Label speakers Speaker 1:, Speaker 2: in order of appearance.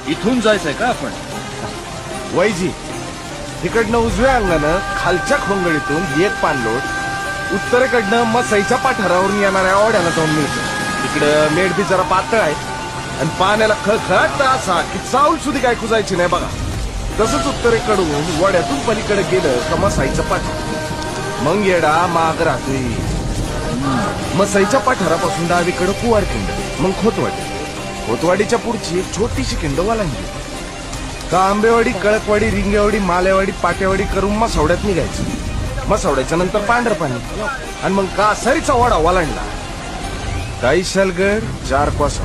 Speaker 1: इथून जायचंय का आपण?
Speaker 2: वैजी तिकडनं उजव्या अंगानं खालच्या खोंगळीतून एक पाणलोट, उत्तरेकडनं मसईच्या पाठारावरून येणाऱ्या ओढ्याला जाऊन मिळतं. तिकडं मेढ बी जरा पातळ आहे आणि पाण्याला खळखळाट असा की चावल सुधी काय कुजायची नाही बघा. तसंच उत्तरेकडून वड्यातून पलीकडे गेलं का मसाईचं पाठ, मग येडा माग राहतोय. मसाईच्या पाठारापासून डावीकडं कुवारखिंड, मग खोतवाडी. खोतवाडीच्या पुढची एक छोटीशी खिंड वालांगी. का आंबेवाडी, कळकवाडी, रिंगेवाडी, मालेवाडी, पाटेवाडी करून मसावड्यात निघायचं. मसावड्याच्या नंतर पांढरपाणी आणि मग कासारीचा वाडा वालांडला. काईशालगड 4 कोस.